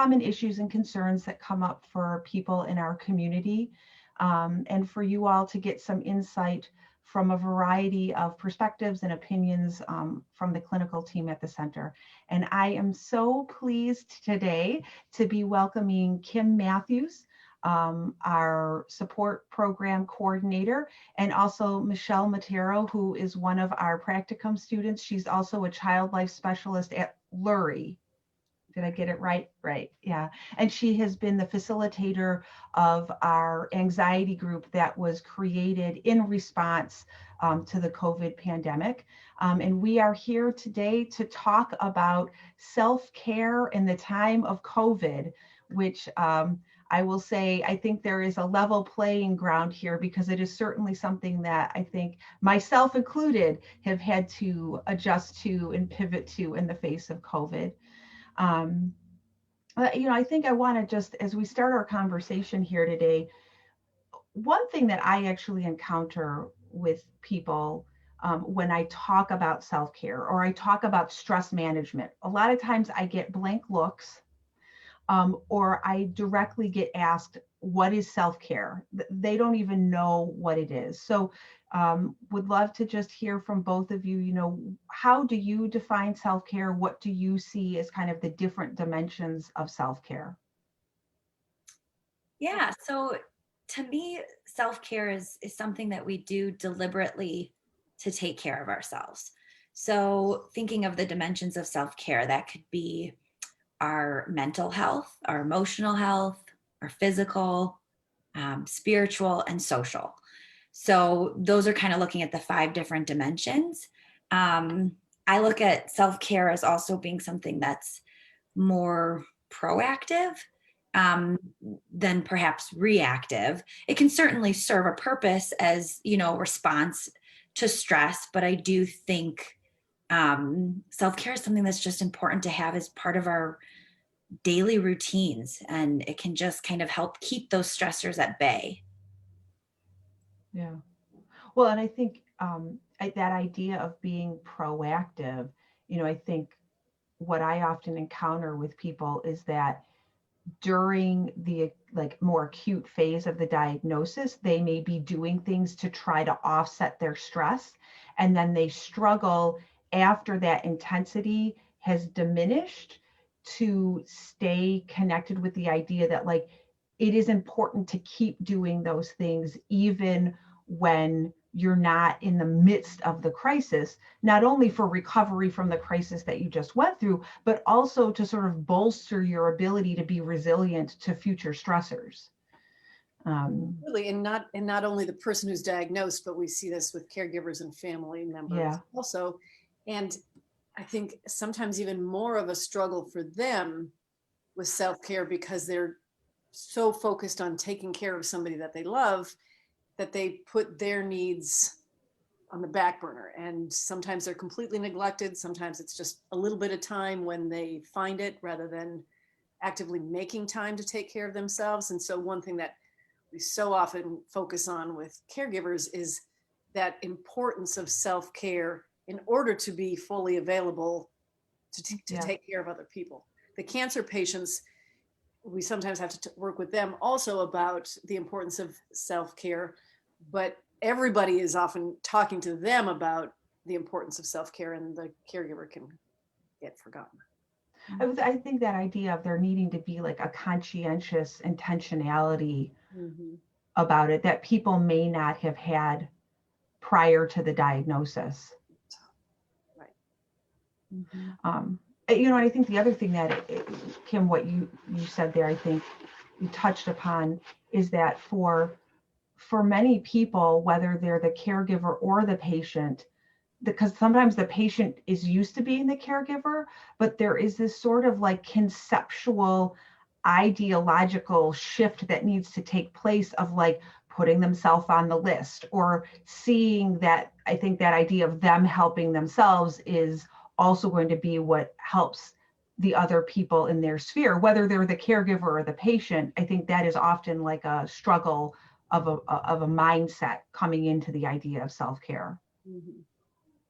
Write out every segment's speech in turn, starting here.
common issues and concerns that come up for people in our community, and for you all to get some insight from a variety of perspectives and opinions from the clinical team at the center. And I am so pleased today to be welcoming Kim Matthews, our support program coordinator, and also Michelle Matero, who is one of our practicum students. She's also a child life specialist at Lurie. Did I get it right? Right, yeah. And she has been the facilitator of our anxiety group that was created in response to the COVID pandemic. And we are here today to talk about self-care in the time of COVID, which I will say, I think there is a level playing ground here, because it is certainly something that I think myself included have had to adjust to and pivot to in the face of COVID. I think I want to just, as we start our conversation here today, one thing that I actually encounter with people when I talk about self-care or I talk about stress management, a lot of times I get blank looks, or I directly get asked, what is self-care? They don't even know what it is. So would love to just hear from both of you, how do you define self-care? What do you see as kind of the different dimensions of self-care? Yeah, so to me, self-care is something that we do deliberately to take care of ourselves. So thinking of the dimensions of self-care, that could be our mental health, our emotional health, our physical, spiritual, and social. So those are kind of looking at the 5 different dimensions. I look at self-care as also being something that's more proactive than perhaps reactive. It can certainly serve a purpose as, response to stress, but I do think self-care is something that's just important to have as part of our daily routines, and it can just kind of help keep those stressors at bay. Yeah. Well, and I think that idea of being proactive, I think what I often encounter with people is that during the more acute phase of the diagnosis, they may be doing things to try to offset their stress, and then they struggle after that intensity has diminished to stay connected with the idea that it is important to keep doing those things even when you're not in the midst of the crisis, not only for recovery from the crisis that you just went through, but also to sort of bolster your ability to be resilient to future stressors. Really, and not only the person who's diagnosed, but we see this with caregivers and family members also. And I think sometimes even more of a struggle for them with self-care, because they're so focused on taking care of somebody that they love that they put their needs on the back burner. And sometimes they're completely neglected. Sometimes it's just a little bit of time when they find it, rather than actively making time to take care of themselves. And so one thing that we so often focus on with caregivers is that importance of self-care in order to be fully available to take care of other people. The cancer patients, we sometimes have to work with them also about the importance of self-care, but everybody is often talking to them about the importance of self-care, and the caregiver can get forgotten. I think that idea of there needing to be a conscientious intentionality about it that people may not have had prior to the diagnosis. Right. I think the other thing that, Kim, what you said there, I think you touched upon, is that for many people, whether they're the caregiver or the patient, because sometimes the patient is used to being the caregiver, but there is this sort of conceptual, ideological shift that needs to take place of putting themselves on the list, or seeing that, I think that idea of them helping themselves is also going to be what helps the other people in their sphere, whether they're the caregiver or the patient. I think that is often a struggle of a mindset coming into the idea of self-care.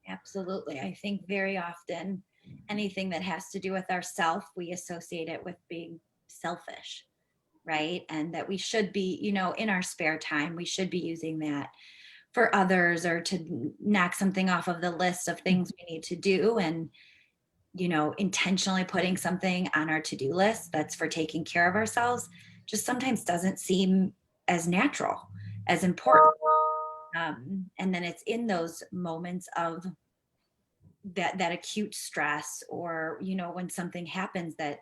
Absolutely. I think very often anything that has to do with ourself, we associate it with being selfish, right? And that we should be, you know, in our spare time, we should be using that for others or to knock something off of the list of things we need to do. And, you know, intentionally putting something on our to-do list that's for taking care of ourselves just sometimes doesn't seem as natural, as important. And then it's in those moments of that acute stress, or, you know, when something happens, that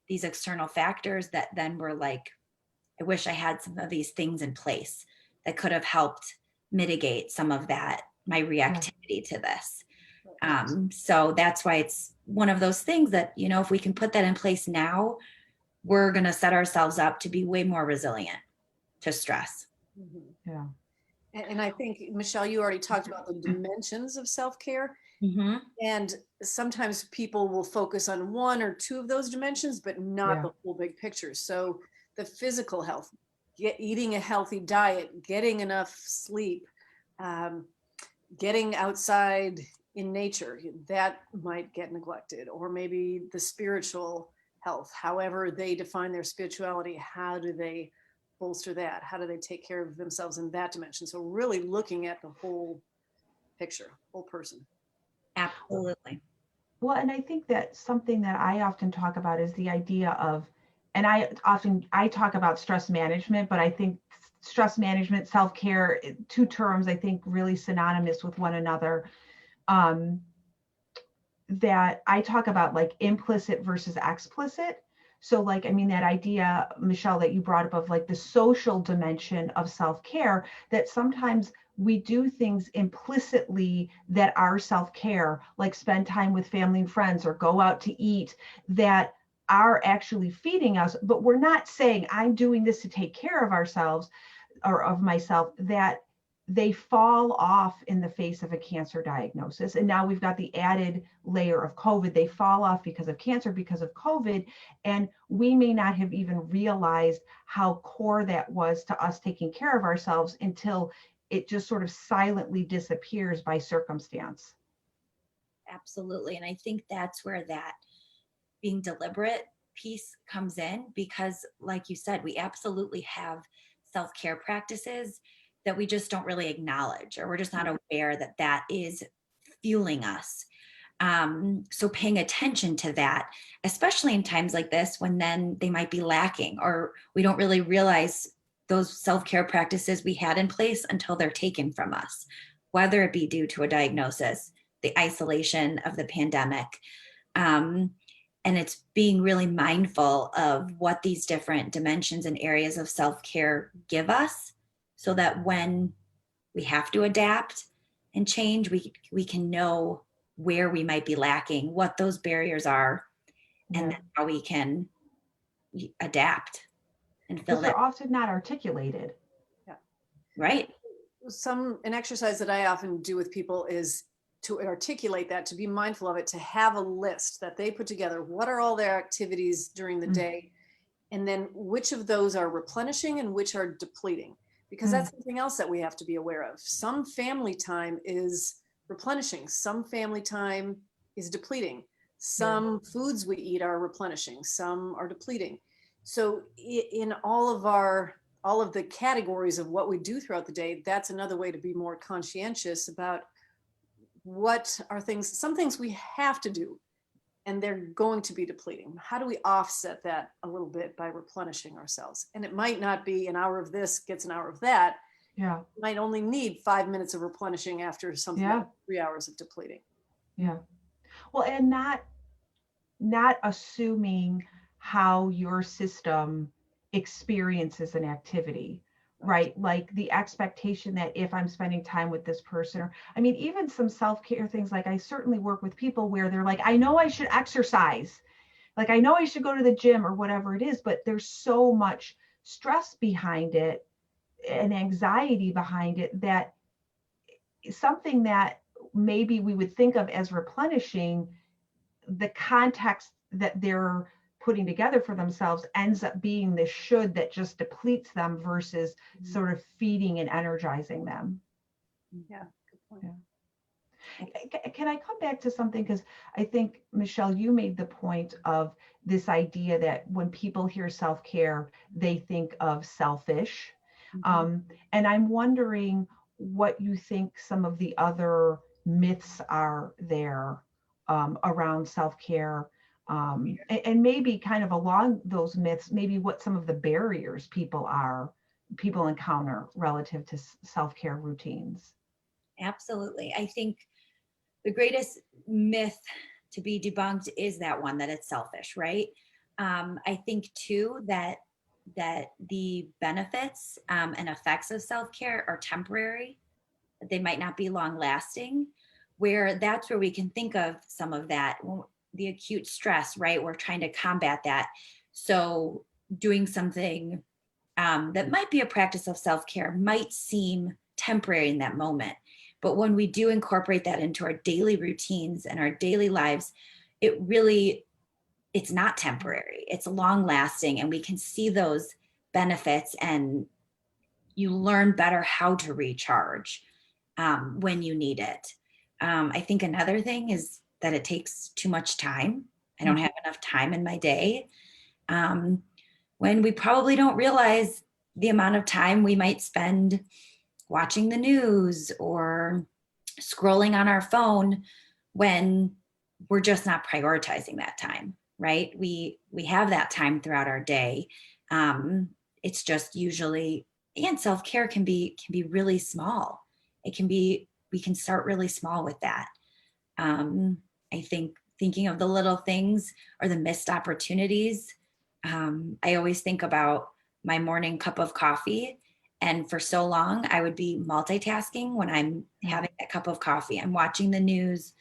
these external factors that then we're like, I wish I had some of these things in place that could have helped mitigate some of that, my reactivity to this. So that's why it's one of those things that, you know, if we can put that in place now, we're going to set ourselves up to be way more resilient to stress. Yeah. And I think, Michelle, you already talked about the dimensions of self-care. And sometimes people will focus on one or two of those dimensions, but not the whole big picture. So the physical health, eating a healthy diet, getting enough sleep, getting outside in nature, that might get neglected. Or maybe the spiritual health, however they define their spirituality, how do they bolster that? How do they take care of themselves in that dimension? So really looking at the whole picture, whole person. Absolutely. Well, and I think that something that I often talk about is the idea of, and I talk about stress management, but I think stress management, self-care, two terms I think really synonymous with one another. That I talk about like implicit versus explicit. So like, I mean, that idea, Michelle, that you brought up of like the social dimension of self-care, that sometimes we do things implicitly that are self-care, like spend time with family and friends or go out to eat, that are actually feeding us, but we're not saying I'm doing this to take care of ourselves or of myself, that they fall off in the face of a cancer diagnosis. And now we've got the added layer of COVID. They fall off because of cancer, because of COVID. And we may not have even realized how core that was to us taking care of ourselves until it just sort of silently disappears by circumstance. Absolutely. And I think that's where that being deliberate piece comes in, because like you said, we absolutely have self-care practices that we just don't really acknowledge, or we're just not aware that that is fueling us. So paying attention to that, especially in times like this, when then they might be lacking, or we don't really realize those self-care practices we had in place until they're taken from us, whether it be due to a diagnosis, the isolation of the pandemic. And it's being really mindful of what these different dimensions and areas of self-care give us, so that when we have to adapt and change, we can know where we might be lacking, what those barriers are, and then how we can adapt and fill that. They're often not articulated. Right. An exercise that I often do with people is to articulate that, to be mindful of it, to have a list that they put together. What are all their activities during the day? And then which of those are replenishing and which are depleting? Because that's something else that we have to be aware of. Some family time is replenishing. Some family time is depleting. Some foods we eat are replenishing. Some are depleting. So in all of the categories of what we do throughout the day, that's another way to be more conscientious about what are things, some things we have to do, and they're going to be depleting. How do we offset that a little bit by replenishing ourselves? And it might not be an hour of this gets an hour of that. Yeah. You might only need 5 minutes of replenishing after something like 3 hours of depleting. Yeah. Well, and not assuming how your system experiences an activity, right? Like the expectation that if I'm spending time with this person, or I mean, even some self-care things, like I certainly work with people where they're like, I know I should exercise, like I know I should go to the gym or whatever it is, but there's so much stress behind it and anxiety behind it, that something that maybe we would think of as replenishing, the context that they're putting together for themselves ends up being this should that just depletes them versus sort of feeding and energizing them. Yeah, good point. Yeah. Can I come back to something? Because I think, Michelle, you made the point of this idea that when people hear self-care, they think of selfish. And I'm wondering what you think some of the other myths are there around self-care. And maybe kind of along those myths, maybe what some of the barriers people encounter relative to self-care routines. Absolutely. I think the greatest myth to be debunked is that one, that it's selfish, right? I think too that the benefits and effects of self-care are temporary. They might not be long lasting, where that's where we can think of some of that, the acute stress, right? We're trying to combat that. So doing something that might be a practice of self-care might seem temporary in that moment. But when we do incorporate that into our daily routines and our daily lives, it's not temporary, it's long lasting, and we can see those benefits, and you learn better how to recharge when you need it. I think another thing is that it takes too much time. I don't have enough time in my day. When we probably don't realize the amount of time we might spend watching the news or scrolling on our phone when we're just not prioritizing that time, right? We have that time throughout our day. It's just usually, and self-care can be really small. We can start really small with that. I think thinking of the little things or the missed opportunities. I always think about my morning cup of coffee. And for so long, I would be multitasking when I'm having that cup of coffee. I'm watching the news,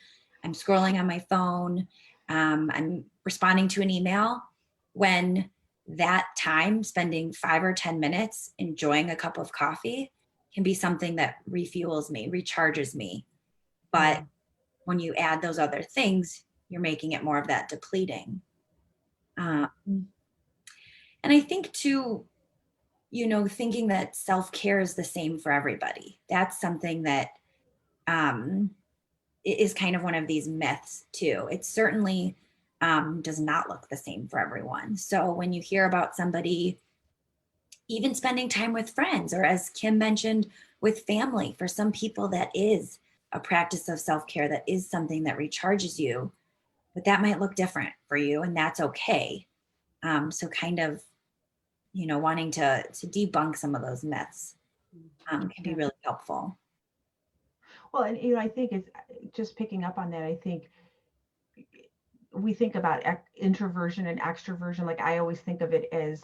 I'm scrolling on my phone, I'm responding to an email, when that time, spending 5 or 10 minutes enjoying a cup of coffee, can be something that refuels me, recharges me. But when you add those other things, you're making it more of that depleting. And I think too, thinking that self-care is the same for everybody. That's something that is kind of one of these myths too. It certainly does not look the same for everyone. So when you hear about somebody even spending time with friends, or as Kim mentioned, with family, for some people that is a practice of self-care, that is something that recharges you, but that might look different for you, and that's okay. So kind of, wanting to debunk some of those myths can be really helpful. Well, and I think it's just picking up on that. I think we think about introversion and extroversion. Like I always think of it as,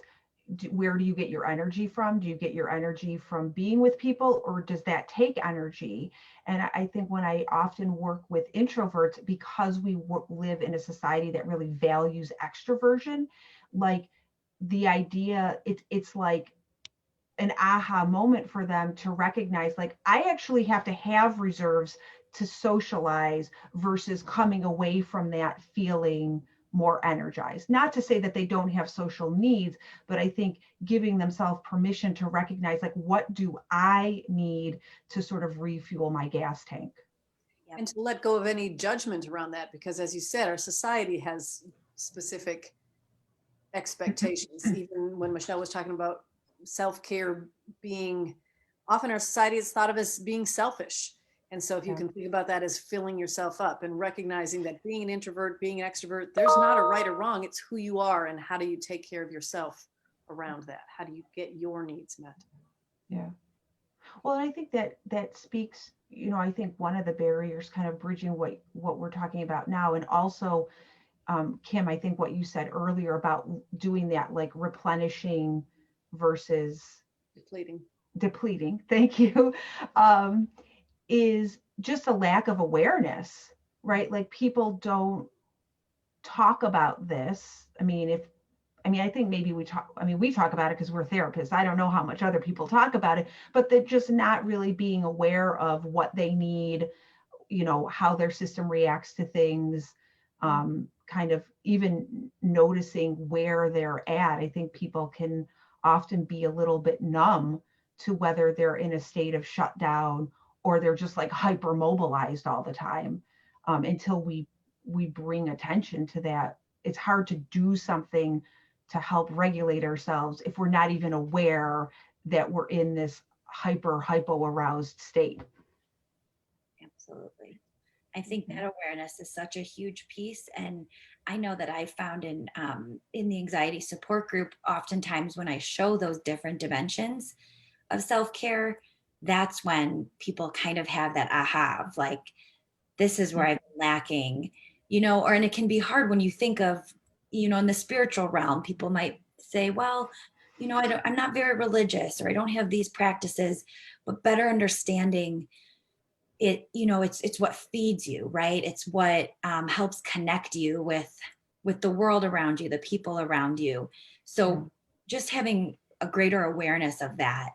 where do you get your energy from? Do you get your energy from being with people, or does that take energy? And I think when I often work with introverts, because we live in a society that really values extroversion, like the idea, it's like an aha moment for them to recognize, like, I actually have to have reserves to socialize versus coming away from that feeling more energized. Not to say that they don't have social needs, but I think giving themselves permission to recognize, like, what do I need to sort of refuel my gas tank? And to let go of any judgment around that, because as you said, our society has specific expectations. Even when Michelle was talking about self-care being, often our society is thought of as being selfish. And so if you can think about that as filling yourself up and recognizing that being an introvert, being an extrovert, there's not a right or wrong. It's who you are, and how do you take care of yourself around that? How do you get your needs met? Yeah. Well, I think that speaks, I think one of the barriers, kind of bridging what we're talking about now, and also, Kim, I think what you said earlier about doing that, like replenishing versus depleting, thank you, is just a lack of awareness, right? Like people don't talk about this. I think maybe we talk about it because we're therapists. I don't know how much other people talk about it, but they're just not really being aware of what they need, how their system reacts to things, kind of even noticing where they're at. I think people can often be a little bit numb to whether they're in a state of shutdown or they're just like hypermobilized all the time. Until we bring attention to that, it's hard to do something to help regulate ourselves if we're not even aware that we're in this hypo aroused state. Absolutely. I think that awareness is such a huge piece. And I know that I found in the anxiety support group, oftentimes when I show those different dimensions of self-care, that's when people kind of have that aha of like, this is where I've been lacking, and it can be hard when you think of, in the spiritual realm, people might say, well, I'm not very religious, or I don't have these practices, but better understanding it, it's what feeds you, right? It's what helps connect you with the world around you, the people around you. So just having a greater awareness of that,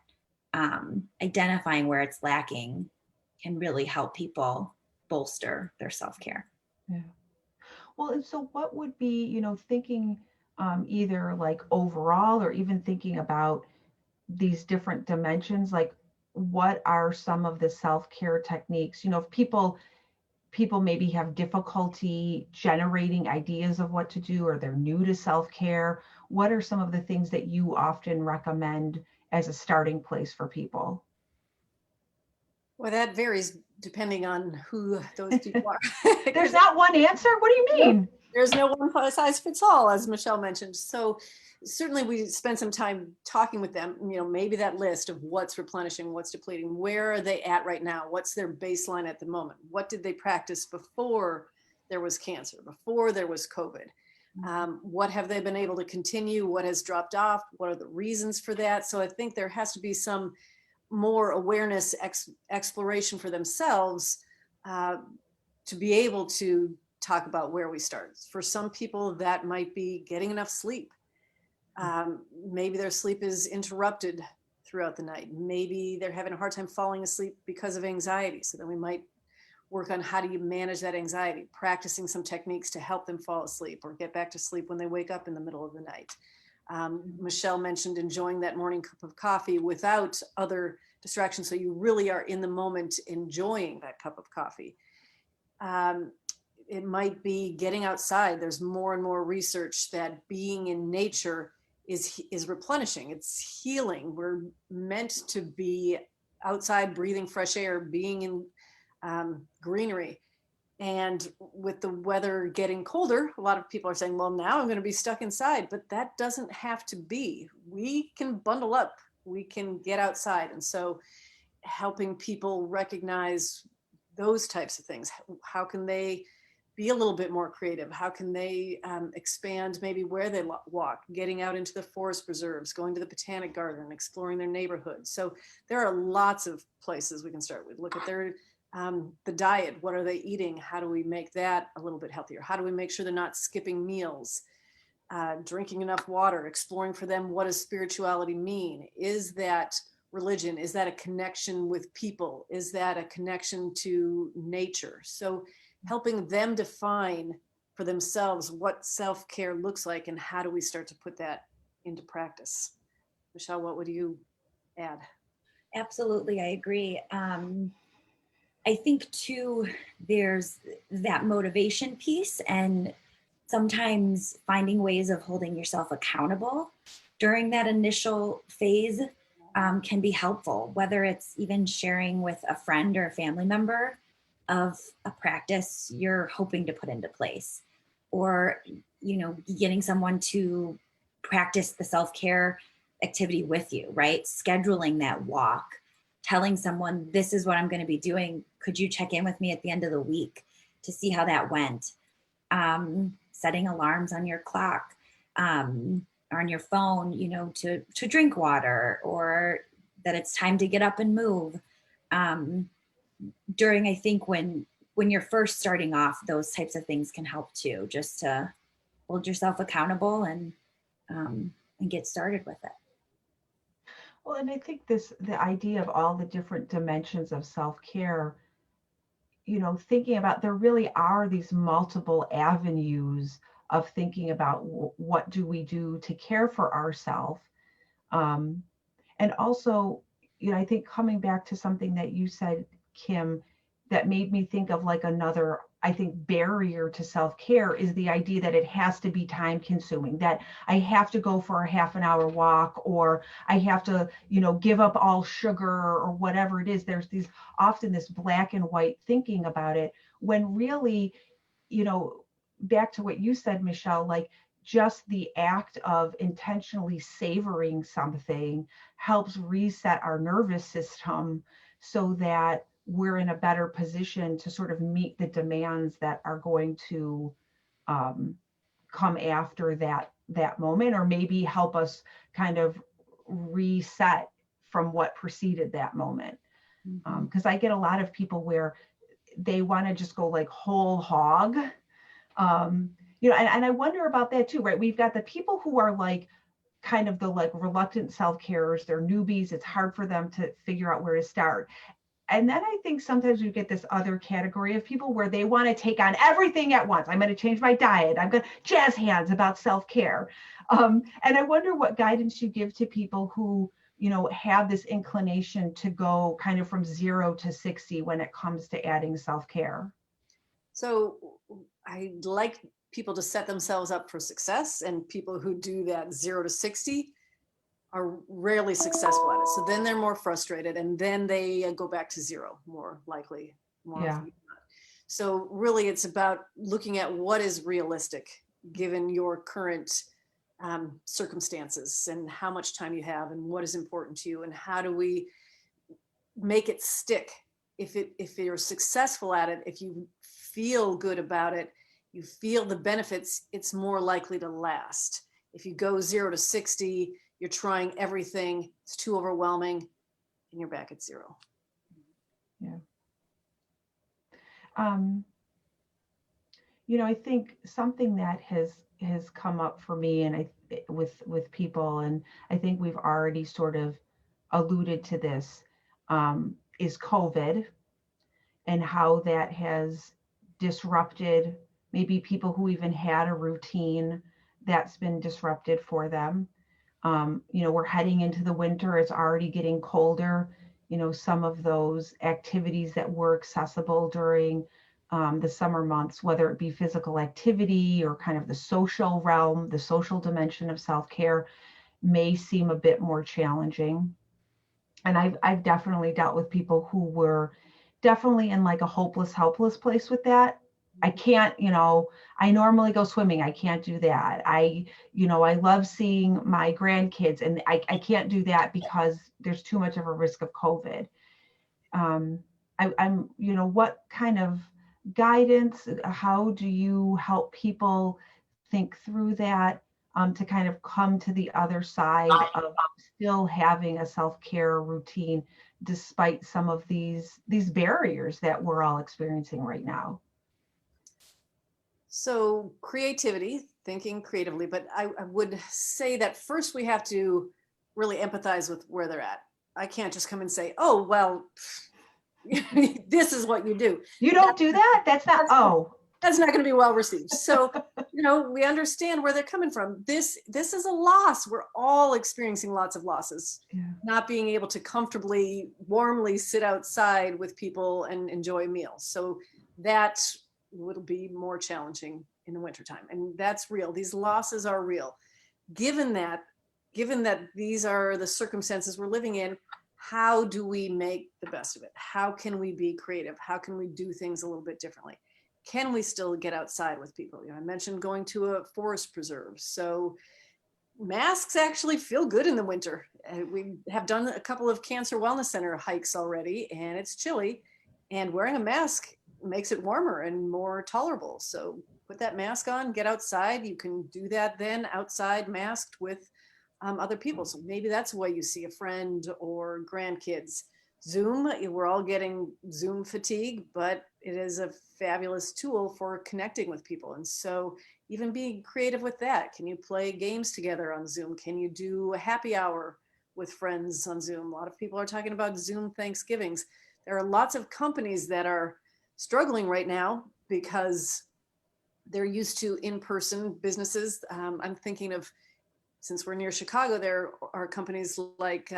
identifying where it's lacking, can really help people bolster their self-care. Yeah. Well, and so what would be, thinking either like overall or even thinking about these different dimensions, like what are some of the self-care techniques? If people maybe have difficulty generating ideas of what to do, or they're new to self-care, what are some of the things that you often recommend as a starting place for people? Well, that varies depending on who those people are. There's not one answer? What do you mean? There's no one size fits all, as Michelle mentioned. So certainly we spend some time talking with them, maybe that list of what's replenishing, what's depleting, where are they at right now? What's their baseline at the moment? What did they practice before there was cancer, before there was COVID? What have they been able to continue? What has dropped off? What are the reasons for that? So I think there has to be some more awareness exploration for themselves to be able to talk about where we start. For some people, that might be getting enough sleep. Maybe their sleep is interrupted throughout the night. Maybe they're having a hard time falling asleep because of anxiety. So then we might work on how do you manage that anxiety, practicing some techniques to help them fall asleep or get back to sleep when they wake up in the middle of the night. Michelle mentioned enjoying that morning cup of coffee without other distractions. So you really are in the moment enjoying that cup of coffee. It might be getting outside. There's more and more research that being in nature is replenishing. It's healing. We're meant to be outside, breathing fresh air, being in greenery. And with the weather getting colder, a lot of people are saying, well, now I'm going to be stuck inside, but that doesn't have to be. We can bundle up, we can get outside. And so helping people recognize those types of things. How can they be a little bit more creative? How can they expand maybe where they walk, getting out into the forest preserves, going to the botanic garden, exploring their neighborhood. So there are lots of places we can start with. Look at their the diet. What are they eating? How do we make that a little bit healthier? How do we make sure they're not skipping meals? Drinking enough water, exploring for them, what does spirituality mean? Is that religion? Is that a connection with people? Is that a connection to nature? So helping them define for themselves what self-care looks like and how do we start to put that into practice. Michelle, what would you add? Absolutely, I agree. I think too, there's that motivation piece, and sometimes finding ways of holding yourself accountable during that initial phase can be helpful, whether it's even sharing with a friend or a family member of a practice you're hoping to put into place, or getting someone to practice the self-care activity with you, right? Scheduling that walk, telling someone, this is what I'm going to be doing. Could you check in with me at the end of the week to see how that went? Setting alarms on your clock or on your phone, to drink water, or that it's time to get up and move. I think when you're first starting off, those types of things can help too, just to hold yourself accountable and get started with it. Well, and I think the idea of all the different dimensions of self-care, thinking about, there really are these multiple avenues of thinking about what do we do to care for ourselves. And also, I think coming back to something that you said, Kim, that made me think of like another, I think, barrier to self-care is the idea that it has to be time consuming, that I have to go for a half an hour walk, or I have to, give up all sugar or whatever it is. There's often this black and white thinking about it, when really, back to what you said, Michelle, like just the act of intentionally savoring something helps reset our nervous system so that we're in a better position to sort of meet the demands that are going to come after that moment, or maybe help us kind of reset from what preceded that moment. Because I get a lot of people where they want to just go like whole hog. And I wonder about that too, right? We've got the people who are like kind of the like reluctant self-carers, they're newbies, it's hard for them to figure out where to start. And then I think sometimes we get this other category of people where they want to take on everything at once. I'm going to change my diet. I'm going to jazz hands about self-care. And I wonder what guidance you give to people who, have this inclination to go kind of from 0 to 60 when it comes to adding self-care. So I like people to set themselves up for success, and people who do that 0 to 60 are rarely successful at it. So then they're more frustrated, and then they go back to 0 more likely. So really it's about looking at what is realistic given your current circumstances, and how much time you have, and what is important to you, and how do we make it stick. If you're successful at it, if you feel good about it, you feel the benefits, it's more likely to last. If you go 0 to 60, you're trying everything, it's too overwhelming, and you're back at 0. Yeah. I think something that has come up for me, and with people, and I think we've already sort of alluded to this, is COVID, and how that has disrupted maybe people who even had a routine that's been disrupted for them. We're heading into the winter, it's already getting colder. Some of those activities that were accessible during the summer months, whether it be physical activity or kind of the social realm, the social dimension of self-care, may seem a bit more challenging. And I've definitely dealt with people who were definitely in like a hopeless, helpless place with that. I can't, I normally go swimming. I can't do that. I love seeing my grandkids, and I can't do that because there's too much of a risk of COVID. I'm, what kind of guidance, how do you help people think through that, to kind of come to the other side of still having a self-care routine despite some of these barriers that we're all experiencing right now? So creativity, thinking creatively, but I would say that first we have to really empathize with where they're at. I can't just come and say, oh, well, this is what you do. You don't do that? That's not going to be well received. So, we understand where they're coming from. This is a loss. We're all experiencing lots of losses. Yeah. Not being able to comfortably, warmly sit outside with people and enjoy meals. So that will be more challenging in the wintertime. And that's real. These losses are real. Given that these are the circumstances we're living in, how do we make the best of it? How can we be creative? How can we do things a little bit differently? Can we still get outside with people? I mentioned going to a forest preserve. So masks actually feel good in the winter. We have done a couple of Cancer Wellness Center hikes already, and it's chilly, and wearing a mask makes it warmer and more tolerable. So put that mask on, get outside. You can do that then outside masked with other people. So maybe that's why you see a friend or grandkids. Zoom, we're all getting Zoom fatigue, but it is a fabulous tool for connecting with people. And so even being creative with that. Can you play games together on Zoom? Can you do a happy hour with friends on Zoom? A lot of people are talking about Zoom Thanksgivings. There are lots of companies that are struggling right now because they're used to in-person businesses. I'm thinking of, since we're near Chicago, there are companies like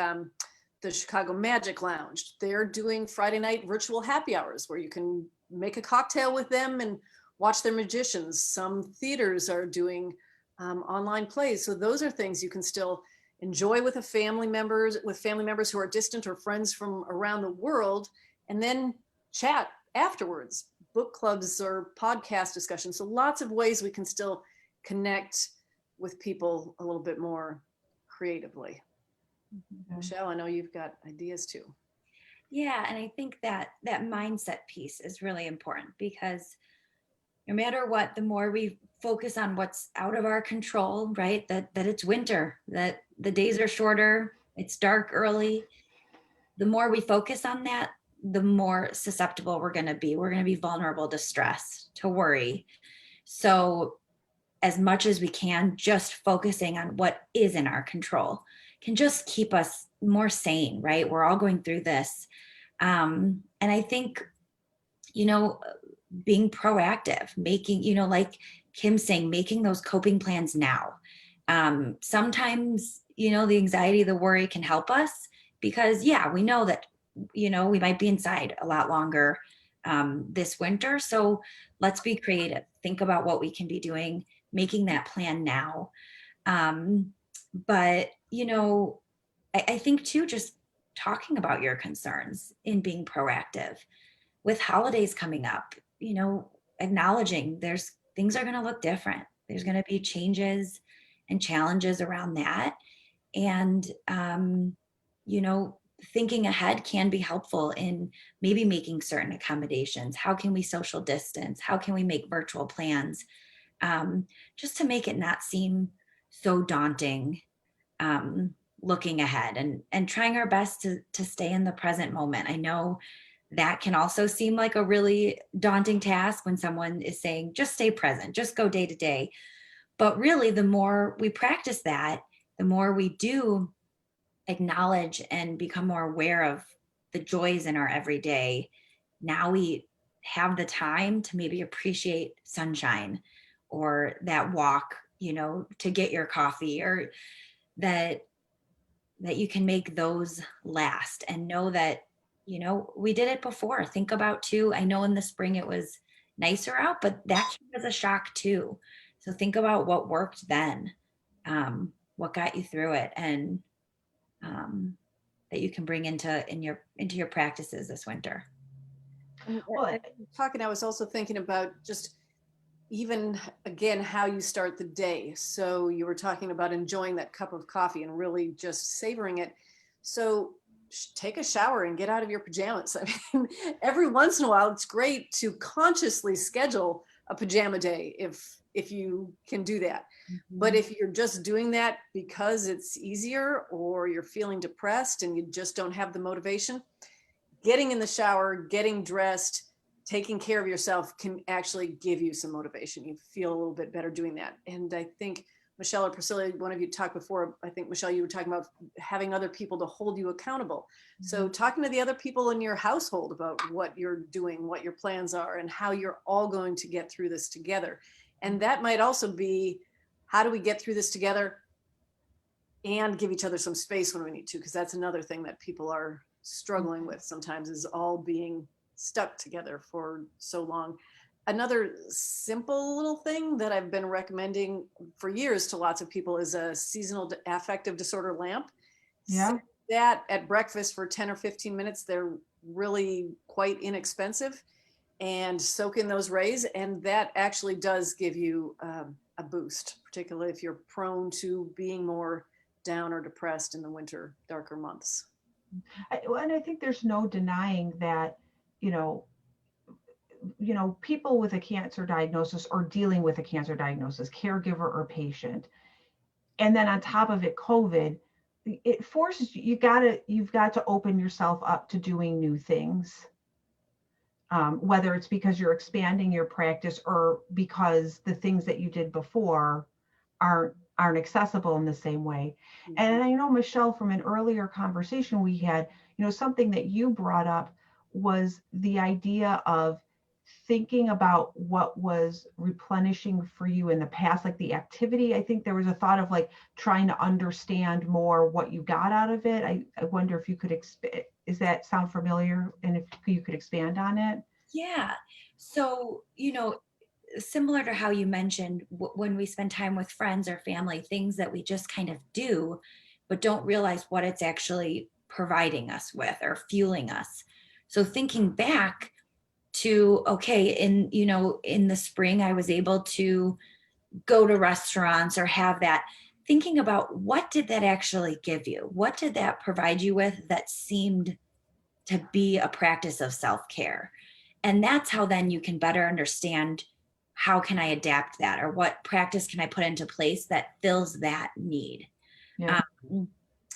the Chicago Magic Lounge. They're doing Friday night virtual happy hours where you can make a cocktail with them and watch their magicians. Some theaters are doing online plays. So those are things you can still enjoy with family members who are distant or friends from around the world, and then chat afterwards, book clubs or podcast discussions. So lots of ways we can still connect with people a little bit more creatively. Mm-hmm. Michelle, I know you've got ideas too. Yeah, and I think that mindset piece is really important, because no matter what, the more we focus on what's out of our control, right? That it's winter, that the days are shorter, it's dark early. The more we focus on that, the more susceptible we're going to be. We're going to be vulnerable to stress, to worry. So as much as we can, just focusing on what is in our control can just keep us more sane, right? We're all going through this. And I think, being proactive, making, like Kim saying, making those coping plans now. Sometimes, the anxiety, the worry can help us, because we know that, we might be inside a lot longer this winter. So let's be creative, think about what we can be doing, making that plan now. But, I think too, just talking about your concerns and being proactive with holidays coming up, acknowledging things are going to look different. There's going to be changes and challenges around that. And, thinking ahead can be helpful in maybe making certain accommodations. How can we social distance? How can we make virtual plans? Just to make it not seem so daunting, looking ahead and trying our best to stay in the present moment. I know that can also seem like a really daunting task when someone is saying, just stay present, just go day to day. But really, the more we practice that, the more we do acknowledge and become more aware of the joys in our everyday. Now we have the time to maybe appreciate sunshine, or that walk, to get your coffee, or that you can make those last, and know that, we did it before. Think about too, I know in the spring it was nicer out, but that was a shock too. So think about what worked then, what got you through it, and that you can bring into your practices this winter. Well, talking, I was also thinking about just even again how you start the day. So you were talking about enjoying that cup of coffee and really just savoring it. So take a shower and get out of your pajamas. I mean, every once in a while, it's great to consciously schedule a pajama day if you can do that. Mm-hmm. But if you're just doing that because it's easier, or you're feeling depressed and you just don't have the motivation, getting in the shower, getting dressed, taking care of yourself can actually give you some motivation. You feel a little bit better doing that. And I think Michelle or Priscilla, one of you talked before, I think Michelle, you were talking about having other people to hold you accountable. Mm-hmm. So talking to the other people in your household about what you're doing, what your plans are, and how you're all going to get through this together. And that might also be, how do we get through this together and give each other some space when we need to? Because that's another thing that people are struggling with sometimes, is all being stuck together for so long. Another simple little thing that I've been recommending for years to lots of people is a seasonal affective disorder lamp. Yeah. Set that at breakfast for 10 or 15 minutes. They're really quite inexpensive, and soak in those rays. And that actually does give you a boost, particularly if you're prone to being more down or depressed in the winter, darker months. And I think there's no denying that, people with a cancer diagnosis or dealing with a cancer diagnosis, caregiver or patient, and then on top of it, COVID, it forces you, you've got to open yourself up to doing new things. Whether it's because you're expanding your practice, or because the things that you did before aren't accessible in the same way. Mm-hmm. And I know, Michelle, from an earlier conversation we had, something that you brought up was the idea of thinking about what was replenishing for you in the past, like the activity, I think there was a thought of like trying to understand more what you got out of it. I wonder if you could, does that sound familiar? And if you could expand on it? Yeah. So, similar to how you mentioned when we spend time with friends or family, things that we just kind of do, but don't realize what it's actually providing us with or fueling us. So thinking back to, okay, in the spring, I was able to go to restaurants or have that, thinking about what did that actually give you? What did that provide you with that seemed to be a practice of self-care? And that's how then you can better understand, how can I adapt that, or what practice can I put into place that fills that need? Yeah.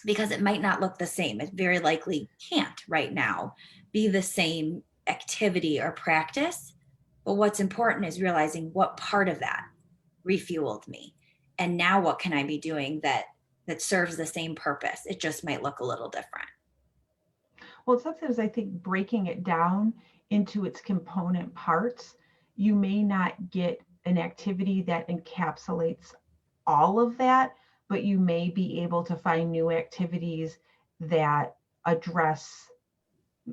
Because it might not look the same. It very likely can't right now be the same activity or practice. But what's important is realizing what part of that refueled me. And now what can I be doing that serves the same purpose? It just might look a little different. Well, sometimes I think breaking it down into its component parts, you may not get an activity that encapsulates all of that, but you may be able to find new activities that address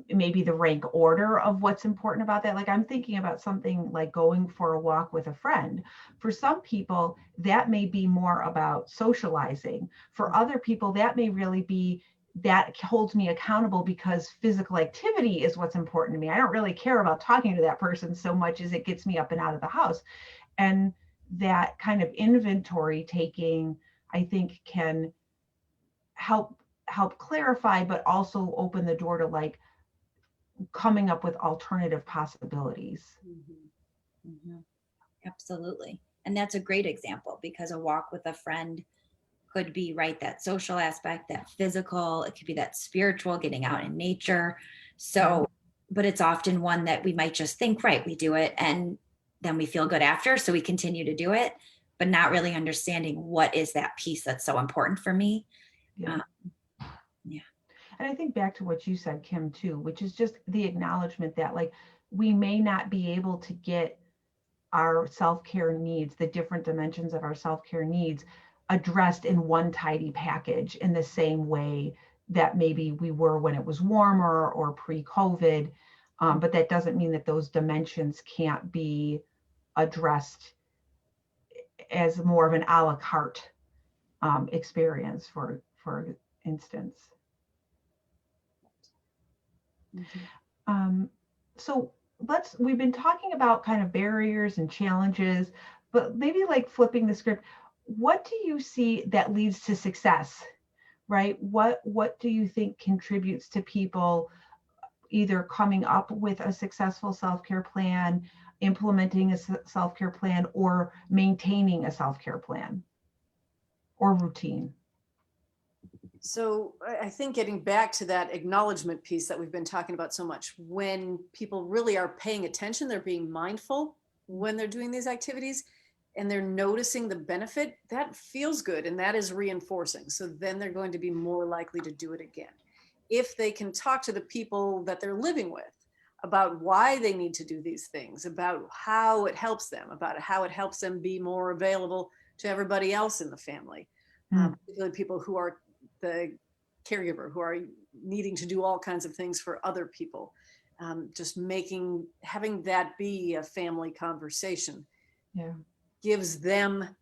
maybe the rank order of what's important about that. Like I'm thinking about something like going for a walk with a friend. For some people, that may be more about socializing. For other people, that may really be, that holds me accountable because physical activity is what's important to me. I don't really care about talking to that person so much as it gets me up and out of the house. And that kind of inventory taking, I think, can help clarify, but also open the door to like coming up with alternative possibilities. Mm-hmm. Mm-hmm. Absolutely. And that's a great example, because a walk with a friend could be, right, that social aspect, that physical, it could be that spiritual, getting out in nature. So, but it's often one that we might just think, right, we do it and then we feel good after, so we continue to do it, but not really understanding what is that piece that's so important for me. Yeah. Yeah. And I think back to what you said, Kim, too, which is just the acknowledgement that like we may not be able to get our self-care needs, the different dimensions of our self-care needs, addressed in one tidy package in the same way that maybe we were when it was warmer or pre-COVID. But that doesn't mean that those dimensions can't be addressed as more of an a la carte experience, for instance. Mm-hmm. So we've been talking about kind of barriers and challenges, but maybe like flipping the script, what do you see that leads to success, right? What do you think contributes to people either coming up with a successful self-care plan, implementing a self-care plan, or maintaining a self-care plan or routine? So I think getting back to that acknowledgement piece that we've been talking about so much, when people really are paying attention, they're being mindful when they're doing these activities and they're noticing the benefit, that feels good and that is reinforcing. So then they're going to be more likely to do it again. If they can talk to the people that they're living with about why they need to do these things, about how it helps them, about how it helps them be more available to everybody else in the family, particularly people who are the caregiver, who are needing to do all kinds of things for other people. Just having that be a family conversation gives them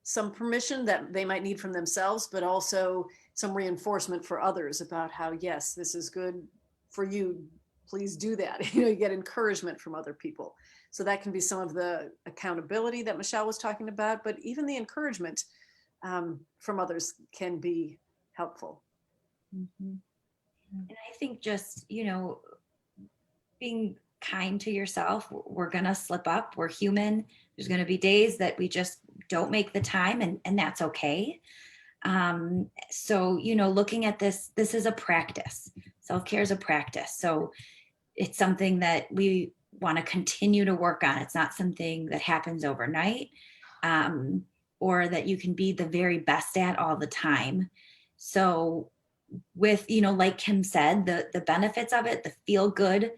some permission that they might need from themselves, but also some reinforcement for others about how, yes, this is good for you. Please do that. You get encouragement from other people. So that can be some of the accountability that Michelle was talking about, but even the encouragement from others can be helpful. Mm-hmm. And I think just, being kind to yourself. We're going to slip up. We're human. There's going to be days that we just don't make the time, and that's okay. So, looking at this is a practice. Self-care is a practice. So it's something that we want to continue to work on. It's not something that happens overnight, or that you can be the very best at all the time. So with, like Kim said, the benefits of it, the feel good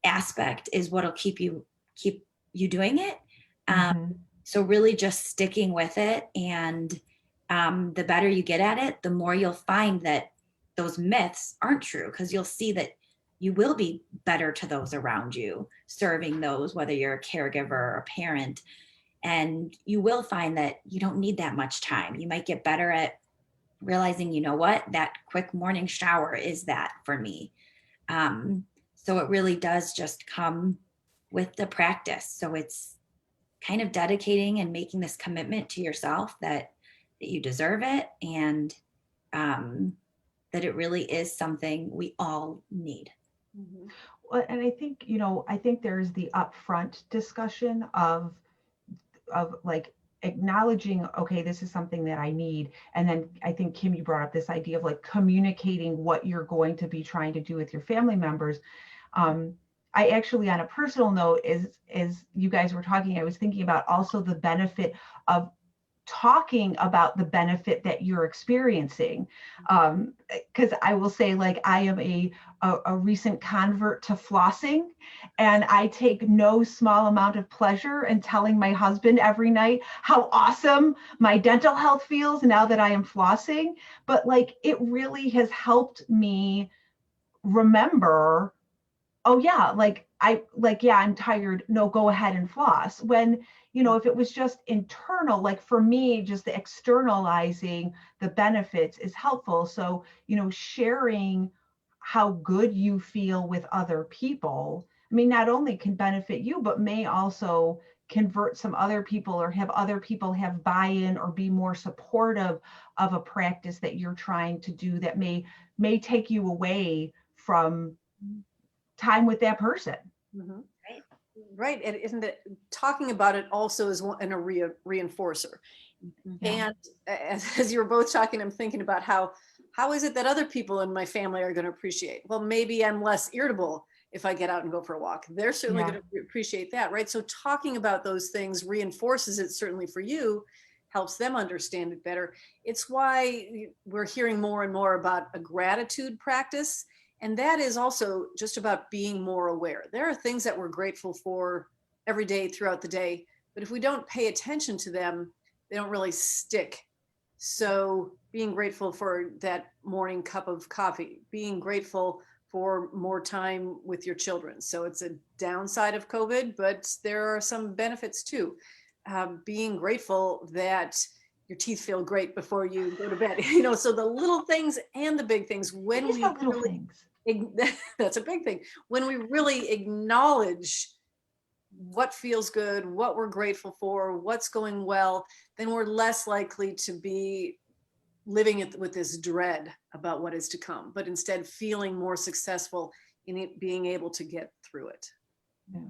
aspect is what'll keep you doing it. Mhm. So really just sticking with it, and the better you get at it, the more you'll find that those myths aren't true, because you'll see that you will be better to those around you, serving those, whether you're a caregiver or a parent. And you will find that you don't need that much time. You might get better at realizing, you know what, that quick morning shower is that for me. So it really does just come with the practice. So it's kind of dedicating and making this commitment to yourself that you deserve it, and that it really is something we all need. Mhm. Well, and I think, I think there's the upfront discussion of like acknowledging, okay, this is something that I need. And then I think, Kim, you brought up this idea of like communicating what you're going to be trying to do with your family members. I actually, on a personal note, as you guys were talking, I was thinking about also the benefit of talking about the benefit that you're experiencing. Because I will say, like, I am a recent convert to flossing, and I take no small amount of pleasure in telling my husband every night how awesome my dental health feels now that I am flossing. But like, it really has helped me remember, oh yeah, yeah, I'm tired, no, go ahead and floss. When, if it was just internal, like for me, just the externalizing the benefits is helpful. So, sharing how good you feel with other people, I mean, not only can benefit you, but may also convert some other people, or have other people have buy-in or be more supportive of a practice that you're trying to do, that may take you away from time with that person. Mhm. Right. Right. And isn't it, talking about it also is a reinforcer. Mm-hmm. And as you were both talking, I'm thinking about how is it that other people in my family are going to appreciate? Well, maybe I'm less irritable if I get out and go for a walk. They're certainly going to appreciate that, right? So talking about those things reinforces it, certainly for you, helps them understand it better. It's why we're hearing more and more about a gratitude practice. And that is also just about being more aware. There are things that we're grateful for every day throughout the day, but if we don't pay attention to them, they don't really stick. So being grateful for that morning cup of coffee, being grateful for more time with your children. So it's a downside of COVID, but there are some benefits too. Being grateful that your teeth feel great before you go to bed. So the little things and the big things, when Just we the little really, things. that's a big thing. When we really acknowledge what feels good, what we're grateful for, what's going well, then we're less likely to be living it with this dread about what is to come, but instead feeling more successful in it, being able to get through it. Yeah.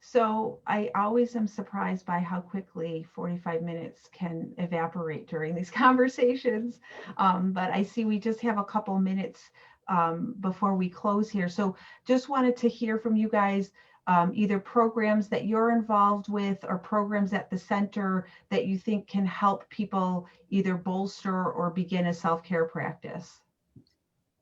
So I always am surprised by how quickly 45 minutes can evaporate during these conversations. But I see we just have a couple minutes before we close here. So just wanted to hear from you guys, either programs that you're involved with or programs at the center that you think can help people either bolster or begin a self-care practice.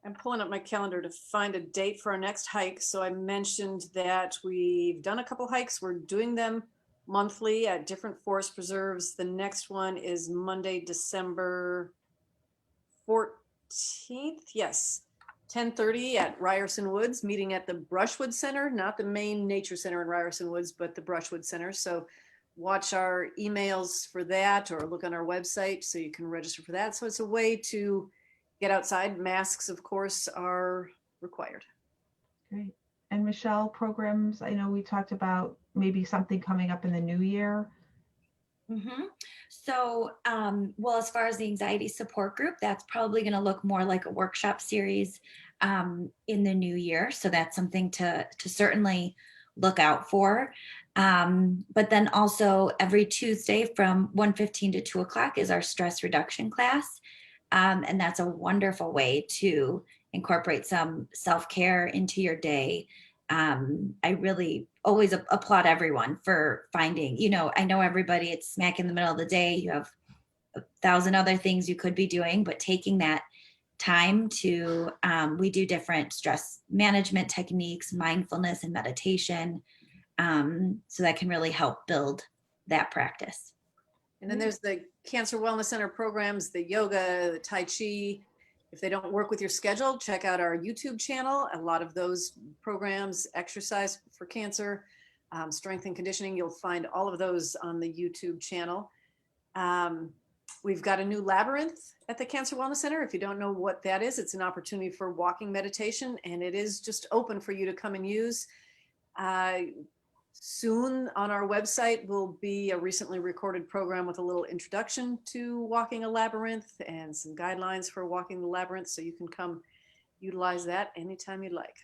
I'm pulling up my calendar to find a date for our next hike. So I mentioned that we've done a couple hikes. We're doing them monthly at different forest preserves. The next one is Monday, December 14th. Yes, 10:30 at Ryerson Woods, meeting at the Brushwood Center, not the main nature center in Ryerson Woods, but the Brushwood Center. So watch our emails for that, or look on our website so you can register for that. So it's a way to get outside. Masks, of course, are required. Great. And Michelle, programs, I know we talked about maybe something coming up in the new year. Mm-hmm. So, well, as far as the anxiety support group, that's probably going to look more like a workshop series in the new year. So that's something to certainly look out for. But then also every Tuesday from 1:15 to 2 o'clock is our stress reduction class. And that's a wonderful way to incorporate some self-care into your day. I really always applaud everyone for finding, I know everybody, it's smack in the middle of the day. You have 1,000 other things you could be doing, but taking that time to, we do different stress management techniques, mindfulness and meditation. So that can really help build that practice. And then there's the Cancer Wellness Center programs, the yoga, the Tai Chi. If they don't work with your schedule, check out our YouTube channel. A lot of those programs, exercise for cancer, strength and conditioning, you'll find all of those on the YouTube channel. We've got a new labyrinth at the Cancer Wellness Center. If you don't know what that is, it's an opportunity for walking meditation, and it is just open for you to come and use. Soon on our website will be a recently recorded program with a little introduction to walking a labyrinth and some guidelines for walking the labyrinth, so you can come utilize that anytime you'd like.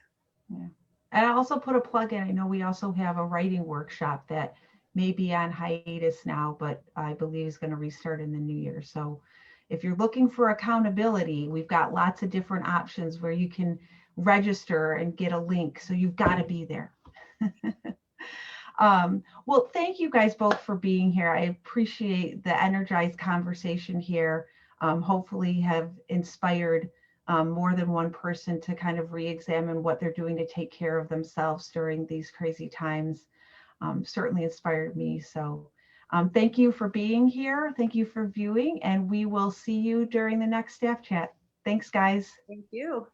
Yeah. And I also put a plug in. I know we also have a writing workshop that may be on hiatus now, but I believe is going to restart in the new year. So if you're looking for accountability, we've got lots of different options where you can register and get a link. So you've got to be there. Well, thank you guys both for being here. I appreciate the energized conversation here. Hopefully have inspired more than one person to kind of re-examine what they're doing to take care of themselves during these crazy times. Certainly inspired me. So thank you for being here. Thank you for viewing, and we will see you during the next staff chat. Thanks, guys. Thank you.